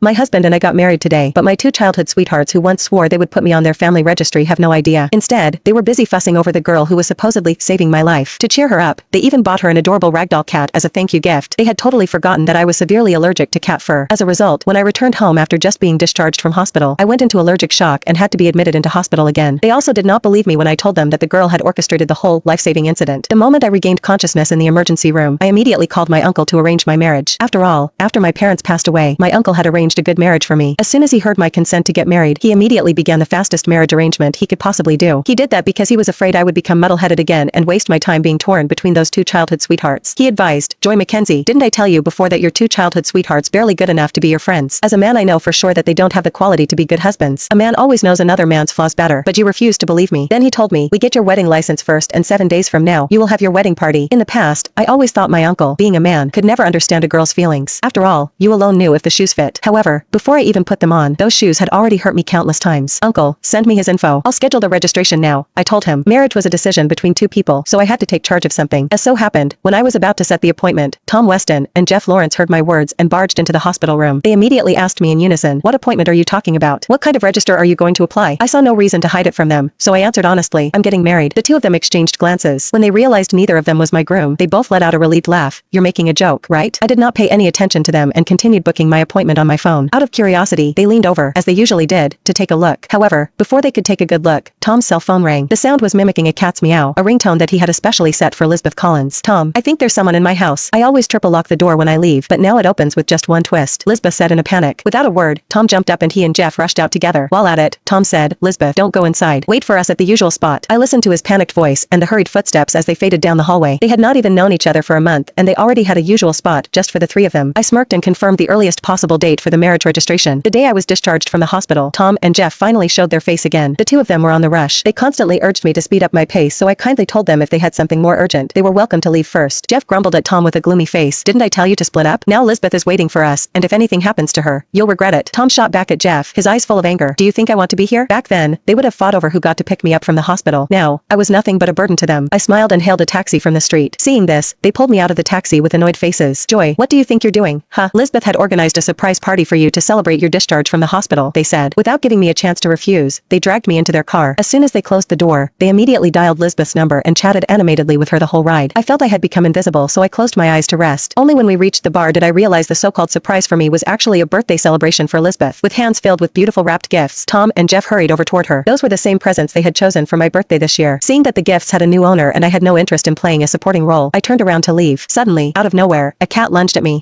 My husband and I got married today, but my two childhood sweethearts who once swore they would put me on their family registry have no idea. Instead, they were busy fussing over the girl who was supposedly saving my life. To cheer her up, they even bought her an adorable ragdoll cat as a thank you gift. They had totally forgotten that I was severely allergic to cat fur. As a result, when I returned home after just being discharged from hospital, I went into allergic shock and had to be admitted into hospital again. They also did not believe me when I told them that the girl had orchestrated the whole life-saving incident. The moment I regained consciousness in the emergency room, I immediately called my uncle to arrange my marriage. After all, after my parents passed away, my uncle had arranged a good marriage for me. As soon as he heard my consent to get married, he immediately began the fastest marriage arrangement he could possibly do. He did that because he was afraid I would become muddle-headed again and waste my time being torn between those two childhood sweethearts. He advised, "Joy Mackenzie, didn't I tell you before that your two childhood sweethearts barely good enough to be your friends? As a man I know for sure that they don't have the quality to be good husbands. A man always knows another man's flaws better, but you refused to believe me." Then he told me, "We get your wedding license first and 7 days from now, you will have your wedding party." In the past, I always thought my uncle, being a man, could never understand a girl's feelings. After all, you alone knew if the shoes fit. However, before I even put them on, those shoes had already hurt me countless times. "Uncle, send me his info. I'll schedule the registration now," I told him. Marriage was a decision between two people, so I had to take charge of something. As so happened, when I was about to set the appointment, Tom Weston and Jeff Lawrence heard my words and barged into the hospital room. They immediately asked me in unison, "What appointment are you talking about? What kind of register are you going to apply?" I saw no reason to hide it from them, so I answered honestly, "I'm getting married." The two of them exchanged glances. When they realized neither of them was my groom, they both let out a relieved laugh. "You're making a joke, right?" I did not pay any attention to them and continued booking my appointment on my phone. Out of curiosity, they leaned over, as they usually did, to take a look. However, before they could take a good look, Tom's cell phone rang. The sound was mimicking a cat's meow, a ringtone that he had especially set for Elizabeth Collins. "Tom, I think there's someone in my house. I always triple lock the door when I leave, but now it opens with just one twist," Lisbeth said in a panic. Without a word, Tom jumped up and he and Jeff rushed out together. While at it, Tom said, "Lisbeth, don't go inside. Wait for us at the usual spot." I listened to his panicked voice and the hurried footsteps as they faded down the hallway. They had not even known each other for a month, and they already had a usual spot just for the three of them. I smirked and confirmed the earliest possible date for the marriage registration. The day I was discharged from the hospital, Tom and Jeff finally showed their face again. The two of them were on the rush. They constantly urged me to speed up my pace, so I kindly told them if they had something more urgent, they were welcome to leave first. Jeff grumbled at Tom with a gloomy face. "Didn't I tell you to split up? Now Lisbeth is waiting for us, and if anything happens to her, you'll regret it." Tom shot back at Jeff, his eyes full of anger. "Do you think I want to be here?" Back then, they would have fought over who got to pick me up from the hospital. Now, I was nothing but a burden to them. I smiled and hailed a taxi from the street. Seeing this, they pulled me out of the taxi with annoyed faces. "Joy, what do you think you're doing? Huh? Lisbeth had organized a surprise party for you to celebrate your discharge from the hospital," they said. Without giving me a chance to refuse, they dragged me into their car. As soon as they closed the door, they immediately dialed Lisbeth's number and chatted animatedly with her the whole ride. I felt I had become invisible, so I closed my eyes to rest. Only when we reached the bar did I realize the so-called surprise for me was actually a birthday celebration for Lisbeth. With hands filled with beautiful wrapped gifts, Tom and Jeff hurried over toward her. Those were the same presents they had chosen for my birthday this year. Seeing that the gifts had a new owner and I had no interest in playing a supporting role, I turned around to leave. Suddenly, out of nowhere, a cat lunged at me.